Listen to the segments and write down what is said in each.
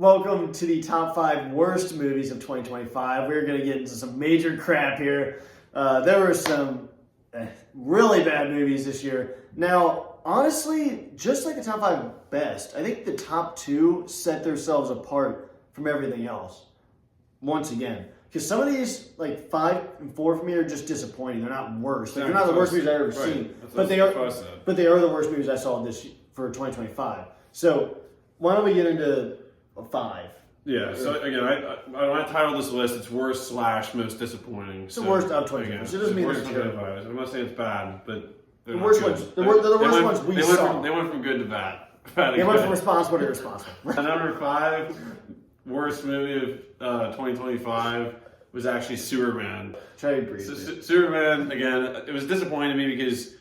Welcome to the top 5 worst movies of 2025. We're going to get into some major crap here. There were some really bad movies this year. Now, honestly, just like the top 5 best, I think the top 2 set themselves apart from everything else. Once again. Because some of these, like 5 and 4 for me, are just disappointing. They're not worse. Like, they're not the worst movies I've ever seen. But they are the worst movies I saw for 2025. So, why don't we get into 5? Yeah, so again, I titled this list, it's worst / most disappointing. It's the worst of 2025. So it doesn't mean worst they're of 2025. I'm not saying it's bad, but the worst ones. They're the worst ones we saw. They went from good to bad. They went from responsible to irresponsible. Number 5 worst movie of 2025 was actually Superman. Try to breathe. Superman, again, it was disappointing to me because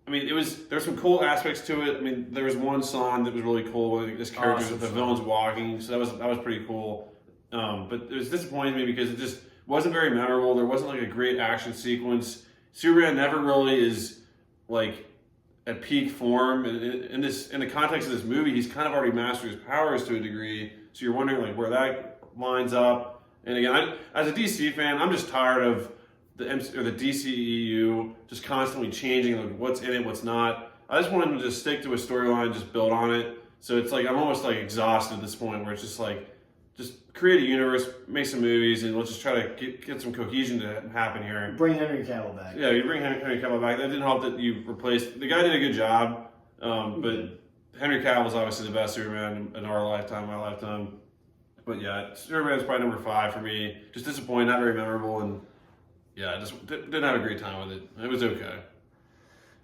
there's some cool aspects to it. I mean, there was one song that was really cool. Like this character, the villain's walking, so that was pretty cool. But it was disappointing to me because it just wasn't very memorable. There wasn't like a great action sequence. Superman never really is like at peak form. In the context of this movie, he's kind of already mastered his powers to a degree. So you're wondering like where that lines up. And again, as a DC fan, I'm just tired of the DCEU just constantly changing like what's in it, what's not. I just want them to just stick to a storyline, just build on it. So it's like I'm almost like exhausted at this point where it's just like, just create a universe, make some movies, and let's just try to get some cohesion to happen here. Bring Henry Cavill back. Yeah, you bring Henry Cavill back. That didn't help that you replaced the guy. Did a good job, but Henry Cavill is obviously the best Superman in our lifetime, my lifetime. But yeah, Superman is probably number 5 for me. Just disappointing, not very memorable, and yeah, I just didn't have a great time with it. It was okay.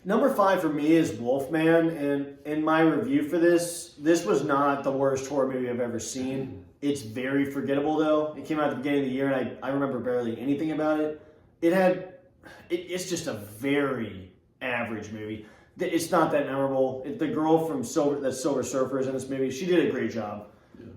Number 5 for me is Wolfman, and in my review for this was not the worst horror movie I've ever seen. It's very forgettable though. It came out at the beginning of the year, and I remember barely anything about it. It's just a very average movie. It's not that memorable. The girl from Silver Surfer is in this movie. She did a great job,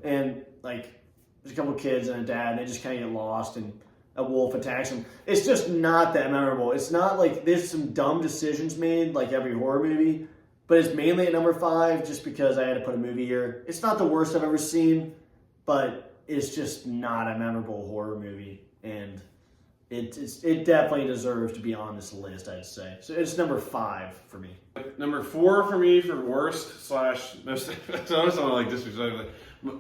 and like there's a couple kids and a dad, and they just kind of get lost and a wolf attacks him. It's just not that memorable. It's not like there's some dumb decisions made like every horror movie, but it's mainly at number 5 just because I had to put a movie here. It's not the worst I've ever seen, but it's just not a memorable horror movie, and it definitely deserves to be on this list, I'd say. So it's number 5 for me. Number 4 for me for worst / most. I don't like this. The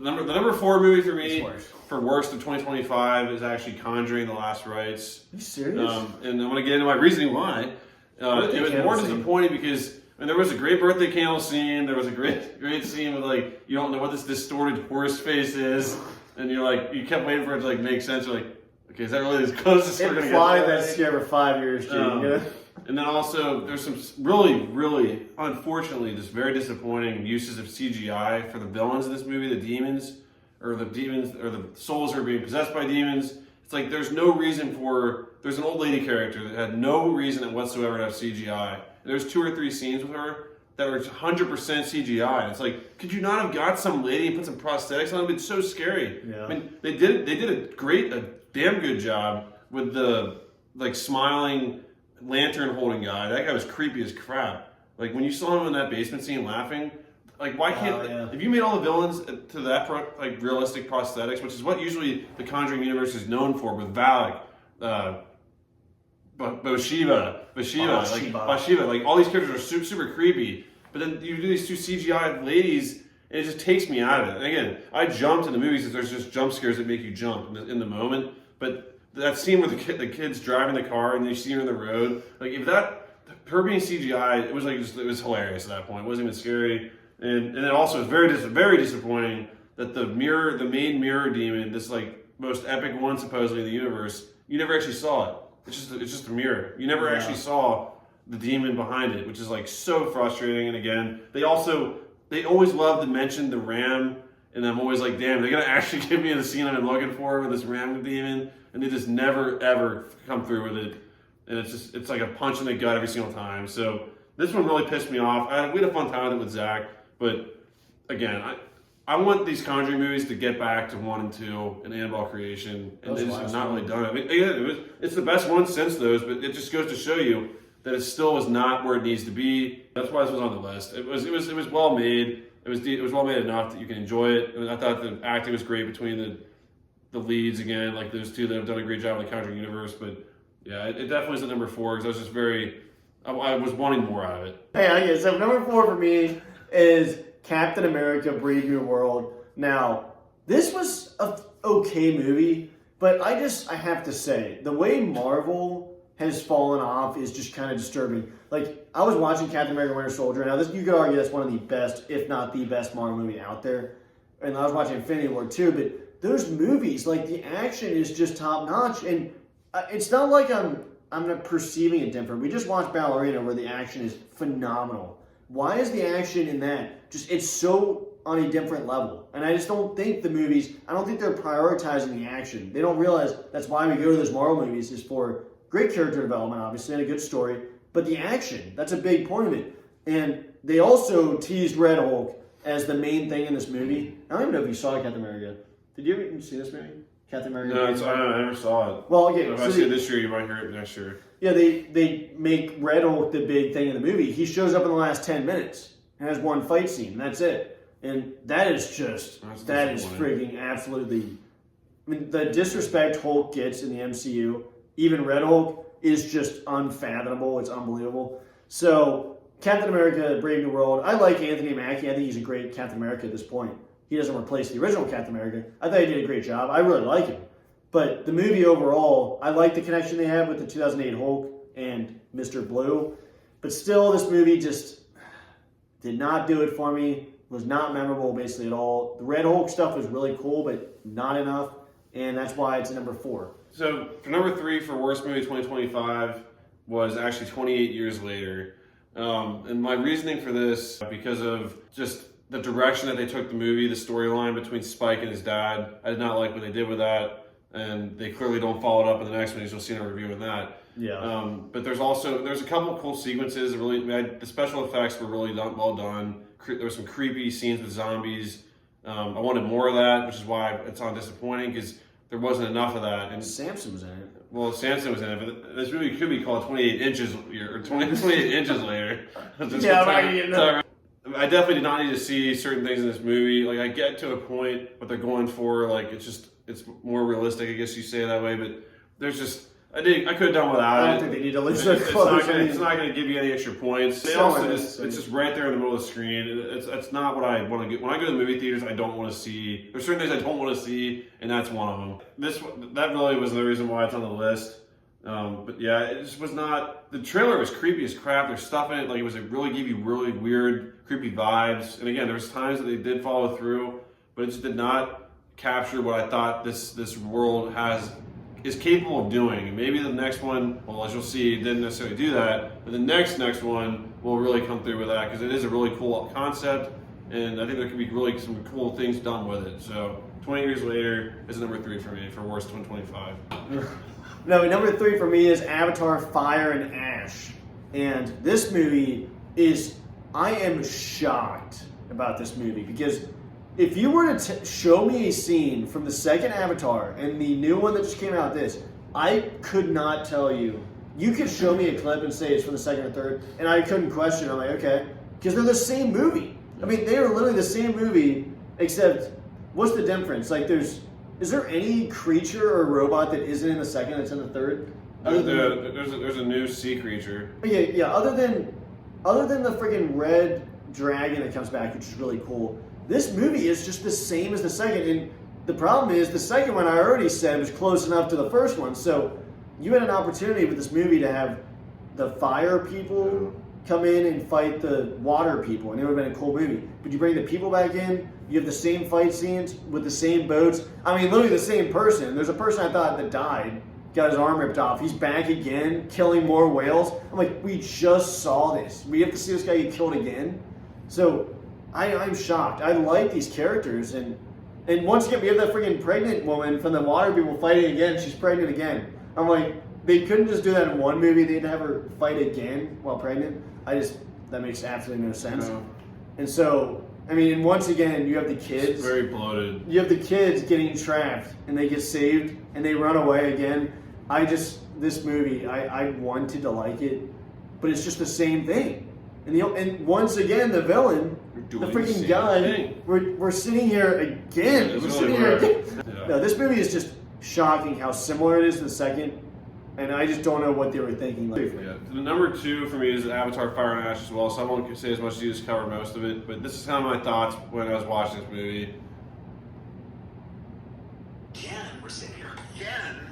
number 4 movie for me for worst of 2025 is actually Conjuring: The Last Rites. Are you serious? And I'm going to get into my reasoning why. It was more disappointing because there was a great birthday candle scene. There was a great scene with like you don't know what this distorted horse face is, and you're like you kept waiting for it to like make sense. You're like, okay, is that really as close as we're going to get? That scare for 5 years, Gene. And then also, there's some really, really, unfortunately, just very disappointing uses of CGI for the villains in this movie, the demons, or the souls who are being possessed by demons. It's like there's an old lady character that had no reason whatsoever to have CGI. And there's 2 or 3 scenes with her that were 100% CGI. And it's like, could you not have got some lady and put some prosthetics on them? It's so scary. Yeah. I mean, they did a damn good job with the like smiling lantern holding guy. That guy was creepy as crap. Like when you saw him in that basement scene laughing, like why can't if you made all the villains to that like realistic prosthetics, which is what usually the Conjuring universe is known for with Valak, Bathsheba, like all these characters are super, super creepy. But then you do these 2 CGI ladies, and it just takes me out of it. And again, I jumped in the movies because there's just jump scares that make you jump in the moment, but that scene where the kid's driving the car and you see her in the road, like her being CGI, it was like it was hilarious at that point. It wasn't even scary, and it also was very disappointing that the main mirror demon, this like most epic one supposedly in the universe, you never actually saw it. It's just a mirror. You never actually saw the demon behind it, which is like so frustrating. And again, they always love to mention the ram, and I'm always like, damn, they're gonna actually give me the scene I've been looking for with this ram demon. And they just never, ever come through with it. And it's like a punch in the gut every single time. So this one really pissed me off. We had a fun time with it with Zach. But again, I want these Conjuring movies to get back to 1 and 2 and Annabelle Creation. And they just have not really done it. I mean, again, it's the best one since those, but it just goes to show you that it still was not where it needs to be. That's why this was on the list. It was well made. it was well made enough that you can enjoy it. And I thought the acting was great between the leads again, like those two that have done a great job in the Conjuring universe. But yeah, it definitely is at number 4 because I was just I was wanting more out of it. Hey, okay, so number 4 for me is Captain America: Brave New World. Now, this was a okay movie, but I have to say, the way Marvel has fallen off is just kind of disturbing. Like, I was watching Captain America: Winter Soldier. Now, you could argue that's one of the best, if not the best Marvel movie out there. And I was watching Infinity War too, but those movies, like, the action is just top notch. And it's not like I'm not perceiving it different. We just watched Ballerina, where the action is phenomenal. Why is the action in that it's so on a different level? And I just don't think they're prioritizing the action. They don't realize that's why we go to those Marvel movies, is for great character development, obviously, and a good story. But the action, that's a big point of it. And they also teased Red Hulk as the main thing in this movie. I don't even know if you saw Captain America. Did you ever see this movie? Captain America? No, I never saw it. Well, okay. If I see it this year, you might hear it next year. Yeah, they make Red Hulk the big thing in the movie. He shows up in the last 10 minutes and has one fight scene, and that's it. And that is freaking absolutely... I mean, the disrespect Hulk gets in the MCU, even Red Hulk, is just unfathomable. It's unbelievable. So, Captain America: Brave New World. I like Anthony Mackie. I think he's a great Captain America at this point. He doesn't replace the original Captain America. I thought he did a great job. I really like him. But the movie overall, I like the connection they have with the 2008 Hulk and Mr. Blue. But still, this movie just did not do it for me. Was not memorable basically at all. The Red Hulk stuff was really cool, but not enough. And that's why it's number 4. So, for number 3 for worst movie 2025 was actually 28 Years Later. And my reasoning for this, because of just the direction that they took the movie, the storyline between Spike and his dad, I did not like what they did with that. And they clearly don't follow it up in the next one, as you'll see in a review of that. Yeah. But there's a couple of cool sequences. The special effects were really well done. There were some creepy scenes with zombies. I wanted more of that, which is why it's disappointing, because there wasn't enough of that. And Samson was in it. Well, Samson was in it, but this movie could be called 28 Inches or 28 Inches Later. I definitely did not need to see certain things in this movie. Like, I get to a point what they're going for. Like, it's more realistic, I guess you say it that way. But there's just I could have done without it. I don't think they need to lose their clothes. It's not going to give you any extra points. It's just right there in the middle of the screen. It's not what I want to get. When I go to the movie theaters, I don't want to see. There's certain things I don't want to see, and that's one of them. That really was the reason why it's on the list. But yeah, it just was not. The trailer was creepy as crap. There's stuff in it like it really gave you really weird, creepy vibes. And again, there was times that they did follow through, but it just did not capture what I thought this world is capable of doing. And maybe the next one, well, as you'll see, didn't necessarily do that. But the next one will really come through with that, because it is a really cool concept, and I think there could be really some cool things done with it. So 20 Years Later is number 3 for me for worst 2025. No, number 3 for me is Avatar: Fire and Ash. And this movie I am shocked about this movie, because if you were to show me a scene from the second Avatar and the new one that just came out, I could not tell you. You could show me a clip and say it's from the second or third, and I couldn't question. I'm like, okay, because they're the same movie. I mean, they are literally the same movie, except what's the difference? Like, is there any creature or robot that isn't in the second that's in the third? There's a new sea creature. Yeah. Other than the freaking red dragon that comes back, which is really cool. This movie is just the same as the second, and the problem is the second one I already said was close enough to the first one. So you had an opportunity with this movie to have the fire people come in and fight the water people, and it would have been a cool movie. But you bring the people back in, you have the same fight scenes with the same boats. I mean, literally the same person. There's a person I thought that died, got his arm ripped off. He's back again, killing more whales. I'm like, we just saw this. We have to see this guy get killed again. So I'm shocked. I like these characters, and once again, we have that freaking pregnant woman from the water people fighting again. She's pregnant again. I'm like, they couldn't just do that in one movie. They'd have her fight again while pregnant. That makes absolutely no sense. No. And so, I mean, once again, you have the kids. It's very bloated. You have the kids getting trapped, and they get saved, and they run away again. This movie, I wanted to like it, but it's just the same thing. And once again, the villain the freaking guy. We're sitting here again. It's We're really sitting here weird. again. Yeah. No, this movie is just shocking how similar it is to the second, and I just don't know what they were thinking. Like, Yeah. The number 2 for me is Avatar: Fire and Ash as well, so I won't say as much as you just covered most of it, but this is kind of my thoughts when I was watching this movie. Again, we're sitting here again,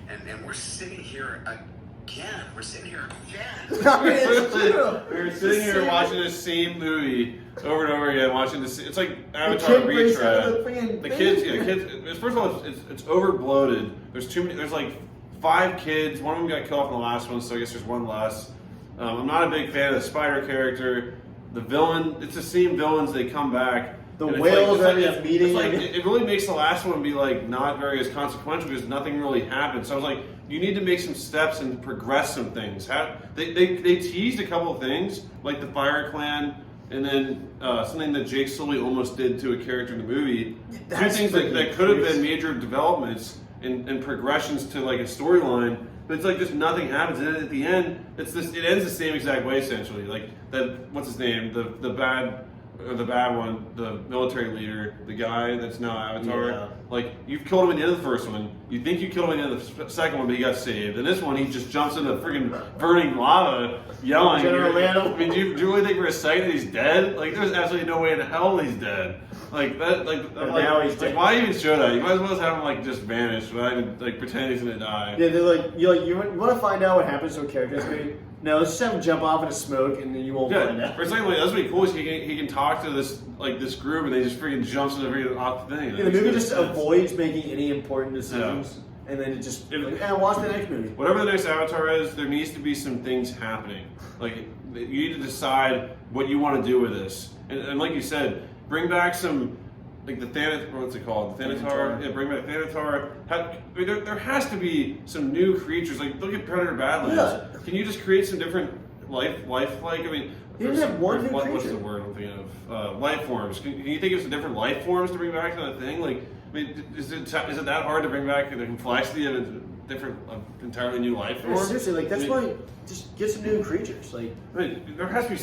and we're sitting here again. We're sitting here again. I mean, it's true. We were sitting here watching the same movie over and over again, watching this. It's like Avatar kid breaks out of the retread. freaking The thing. kids. First of all, it's over bloated. There's too many. There's like 5 kids. One of them got killed off in the last one, so I guess there's one less. I'm not a big fan of the spider character. The villain. It's the same villains. They come back. The and it's whales like, at his meeting. It's like, it really makes the last one be like not very as consequential because nothing really happened. So I was like, you need to make some steps and progress some things. They teased a couple of things like the Fire Clan and then something that Jake Sully almost did to a character in the movie. That's 2 things freaking that could have crazy. been major developments and progressions to like a storyline. But it's like just nothing happens, and then at the end, it ends the same exact way essentially. Like that, what's his name? The bad one, the military leader, the guy that's now Avatar. Yeah. Like you've killed him at the end of the first one. You think you killed him at the end of the second one, but he got saved. And this one, he just jumps into freaking burning lava, yelling. General Lando. I mean, do you really think for a second that he's dead? Like, there's absolutely no way in hell he's dead. Like that. Like, now he's dead. why even show that? You might as well just have him like just vanish without even like pretending he's gonna die. Yeah, they're like, you want to find out what happens to a character? It's great. No, let's just have him jump off into smoke, and then you won't find Yeah, out. for a second, like, that's really cool. Is he can talk to this group, and they just freaking jumps into the off the thing. Yeah, the movie just avoids making any important decisions, Yeah. and then it just watch the next movie. Whatever the next Avatar is, there needs to be some things happening. Like you need to decide what you want to do with this, and like you said, bring back some. Like the what's it called? The Thanatar. Yeah, bring back Thanatar. There has to be some new creatures. Like look at Predator Badlands. Yeah. Can you just create some different life-like? I mean, You didn't have one new what's creature. the word I'm thinking of? Life forms. Can you think of some different life forms to bring back to that thing? Like, I mean, is it that hard to bring back the complexity of a different, entirely new life Yeah, form? seriously, like that's I mean, why just get some new creatures. Like I mean, there has to be.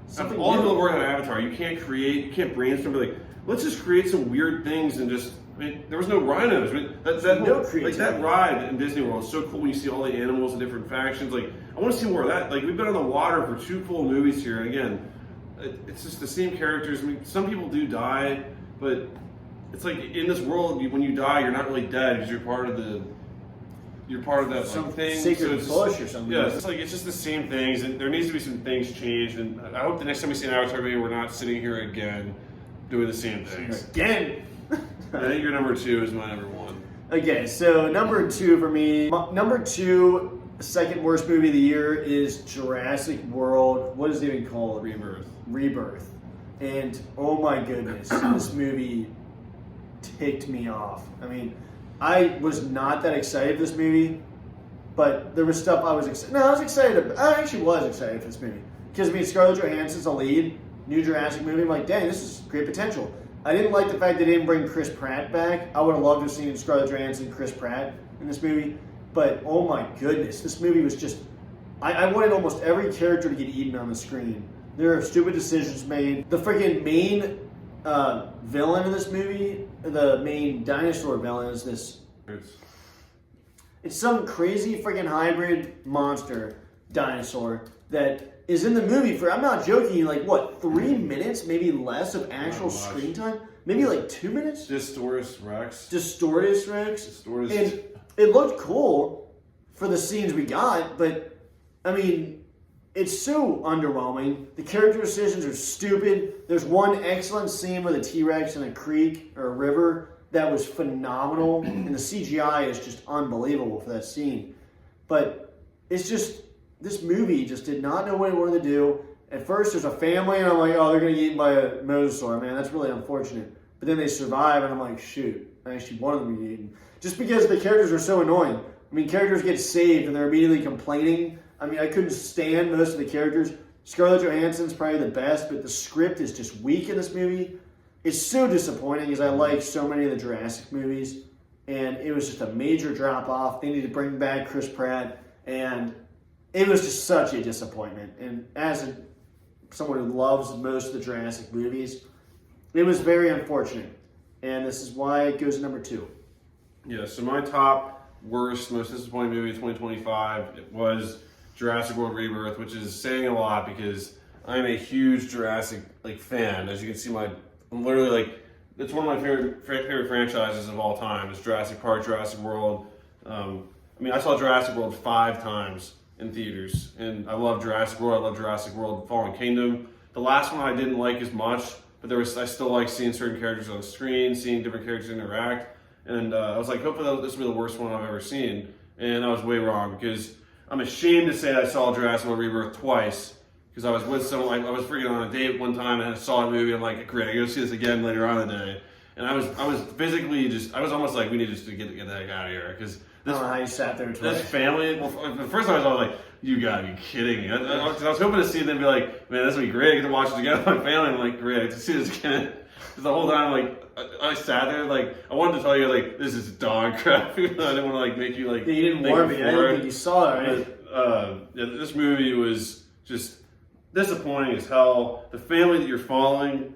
Something All the new. people that work on Avatar, you can't brainstorm. Be like, let's just create some weird things and just. I mean, there was no rhinos. I mean, that No whole, like creativity. that ride in Disney World is so cool. When you see all the animals and different factions. Like, I want to see more of that. Like, we've been on the water for 2 full movies here, and again, it's just the same characters. I mean, some people do die, but it's like in this world, when you die, you're not really dead because you're part of the. You're part of that some thing. sacred it's bush or something. Yeah, it's just the same things, and there needs to be some things changed. And I hope the next time we see an Avatar movie, we're not sitting here again doing the same things. Again. I think your number 2 is my number 1. Okay, so number 2 for me. Number 2, second worst movie of the year is Jurassic World. What is it even called? Rebirth. And oh my goodness, this movie ticked me off. I mean, I was not that excited for this movie, but there was stuff I was excited. No, I was excited. I actually was excited for this movie because I mean, Scarlett Johansson's a lead, new Jurassic movie. I'm like, dang, this is great potential. I didn't like the fact they didn't bring Chris Pratt back. I would have loved to have seen Scarlett Johansson and Chris Pratt in this movie. But oh my goodness, this movie was just. I wanted almost every character to get eaten on the screen. There are stupid decisions made. The freaking main villain in this movie, the main dinosaur villain, is this. It's some crazy freaking hybrid monster dinosaur that is in the movie for, I'm not joking, like what, 3 minutes, maybe less of actual screen time? Maybe like 2 minutes? Distorus Rex. Distortus Rex. Distortus. And it looked cool for the scenes we got, but I mean, it's so underwhelming. The character decisions are stupid. There's one excellent scene with a T-Rex in a creek or a river that was phenomenal, and the CGI is just unbelievable for that scene. But it's just, this movie just did not know what it wanted to do. At first, there's a family, and I'm like, oh, they're going to get eaten by a mosasaur. Man, that's really unfortunate. But then they survive, and I'm like, shoot, I actually wanted them to get eaten. Just because the characters are so annoying. I mean, characters get saved, and they're immediately complaining. I mean, I couldn't stand most of the characters. Scarlett Johansson's probably the best, but the script is just weak in this movie. It's so disappointing because I like so many of the Jurassic movies, and it was just a major drop-off. They need to bring back Chris Pratt, and it was just such a disappointment. And as a someone who loves most of the Jurassic movies, it was very unfortunate. And this is why it goes to number 2. Yeah, so my top worst, most disappointing movie of 2025 was Jurassic World Rebirth, which is saying a lot because I'm a huge Jurassic fan. As you can see, I'm literally it's one of my favorite franchises of all time. It's Jurassic Park, Jurassic World. I saw Jurassic World 5 times in theaters, and I love Jurassic World. I love Jurassic World: Fallen Kingdom. The last one I didn't like as much, but I still like seeing certain characters on screen, seeing different characters interact. And I was like, hopefully this will be the worst one I've ever seen. And I was way wrong because I'm ashamed to say I saw Jurassic World Rebirth twice because I was with someone. I was freaking on a date one time and I saw a movie. I'm like, great, I go see this again later on in the day. And I was physically I was almost like, we need to get the heck out of here because I don't know how you sat there twice. this family. Well, the first time I was like, you gotta be kidding me. I was hoping to see them be like, man, this will be great. I get to watch it together with my family. I'm like, great, I get to see this again. Because the whole time, I sat there, I wanted to tell you, this is dog crap. I didn't want to make you, Yeah, you didn't warn me. I didn't think you saw it, right? But, this movie was just disappointing as hell. The family that you're following,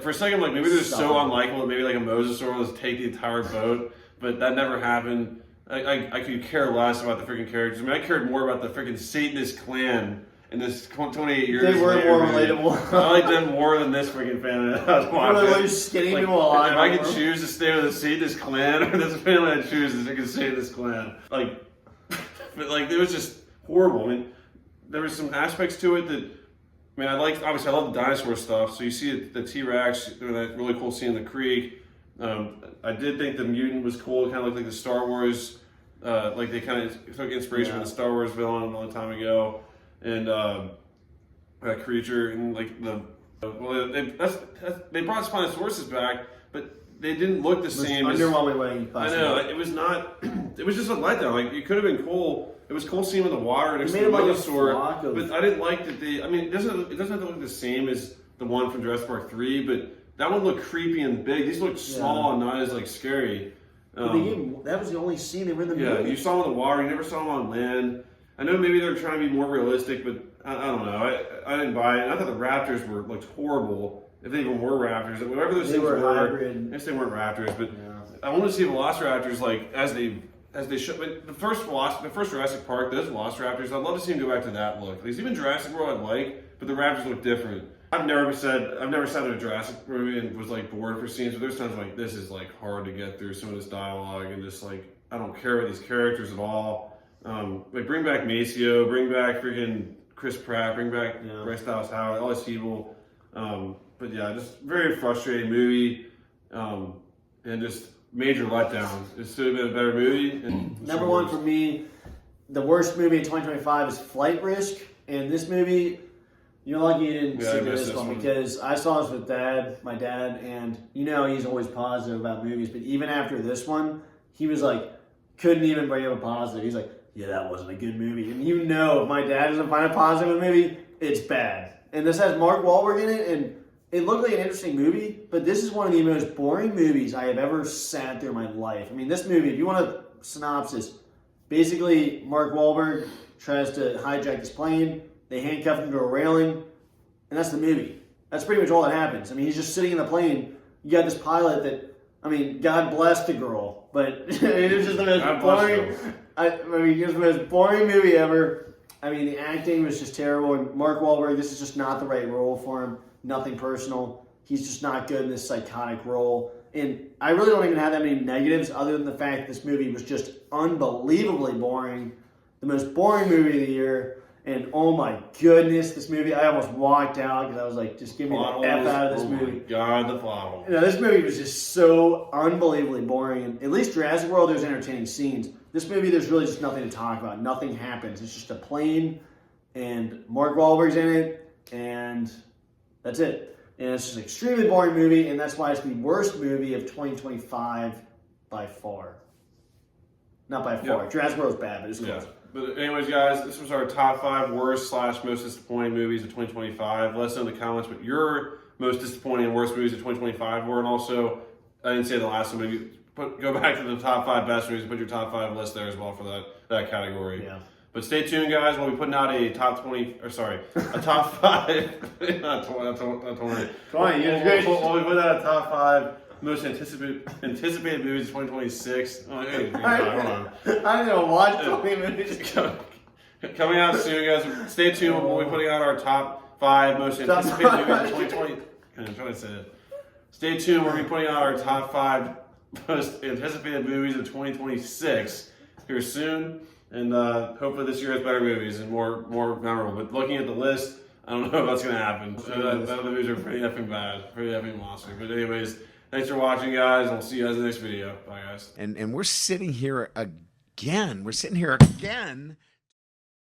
for a second, maybe they're so unlikable that maybe, a Mosasaur will just take the entire boat. But that never happened. I could care less about the freaking characters. I cared more about the freaking Satanist clan in this 28 years. They were more relatable. I like them more than this freaking family that I was watching. They're skinny people alive. If I could choose to stay with the Satanist clan or this family, I'd choose the freaking Satanist clan. But it was just horrible. There was some aspects to it that, obviously I love the dinosaur stuff. So you see the T-Rex, that really cool scene in the creek. I did think the mutant was cool. It kind of looked like the Star Wars, they kind of took inspiration from the Star Wars villain a long time ago, and that creature and they brought Spinosaurus back, but they didn't look the same. Underwhelming way. I know it was not. It was just a letdown. It could have been cool. It was cool seeing him in the water next to the dinosaur, but I didn't like that they. It doesn't have to look the same as the one from Jurassic Park 3, but that one looked creepy and big. These looked small and not as scary. That was the only scene they were in the movie. Yeah, you saw them in the water. You never saw them on land. I know maybe they're trying to be more realistic, but I don't know. I didn't buy it. And I thought the raptors looked horrible. If they even were raptors, whatever those things were. Hybrid. I guess they weren't raptors, but I want to see velociraptors as they should. But the first Jurassic Park, those velociraptors, I'd love to see them go back to that look. Because even Jurassic World, but the raptors look different. I've never sat in a Jurassic movie and was bored for scenes, but there's times this is hard to get through some of this dialogue and just I don't care about these characters at all. Bring back Maceo, bring back freaking Chris Pratt, bring back Bryce Dallas Howard, all these people. But yeah, just very frustrating movie, and just major letdown. It should have been a better movie. Number 1 for me, the worst movie in 2025 is Flight Risk, and this movie. You're lucky you didn't see this one because I saw this with my dad, and he's always positive about movies, but even after this one, he was couldn't even bring up a positive. He's like, yeah, that wasn't a good movie. And if my dad doesn't find a positive in a movie, it's bad. And this has Mark Wahlberg in it, and it looked like an interesting movie, but this is one of the most boring movies I have ever sat through in my life. This movie, if you want a synopsis, basically Mark Wahlberg tries to hijack this plane. They handcuff him to a railing, and that's the movie. That's pretty much all that happens. He's just sitting in the plane. You got this pilot that, God bless the girl, but it was just the most boring. It was the most boring movie ever. The acting was just terrible, and Mark Wahlberg, this is just not the right role for him. Nothing personal. He's just not good in this psychotic role. And I really don't even have that many negatives other than the fact that this movie was just unbelievably boring. The most boring movie of the year. And oh my goodness, this movie, I almost walked out because I was just give me the F out of this movie. My God, the plot hole. This movie was just so unbelievably boring. And at least Jurassic World, there's entertaining scenes. This movie, there's really just nothing to talk about. Nothing happens. It's just a plane, and Mark Wahlberg's in it, and that's it. And it's just an extremely boring movie, and that's why it's the worst movie of 2025 by far. Not by far. Yep. Jurassic World's bad, but it's close. Yeah. But anyways, guys, this was our top 5 worst/most disappointing movies of 2025. Let us know in the comments what your most disappointing and worst movies of 2025 were. And also, I didn't say the last one, maybe go back to the top 5 best movies and put your top 5 list there as well for that category. Yeah. But stay tuned, guys. We'll be putting out a top 20, or sorry, a top 5. Not 20. Not 20. 20. You're We'll be putting out a top 5 most anticipated movies of 2026. Oh, hey, hold on. I'm gonna watch 20 movies. Coming out soon, guys. Stay tuned. We'll be putting out our top 5 most anticipated movies of 2020. I'm trying to say it. Stay tuned. We'll be putting out our top 5 most anticipated movies of 2026 here soon. And hopefully this year has better movies and more memorable. But looking at the list, I don't know if that's going to happen. The movies are pretty effing bad. Pretty effing monster. But anyways, thanks for watching, guys. And we'll see you guys in the next video. Bye, guys. And we're sitting here again. We're sitting here again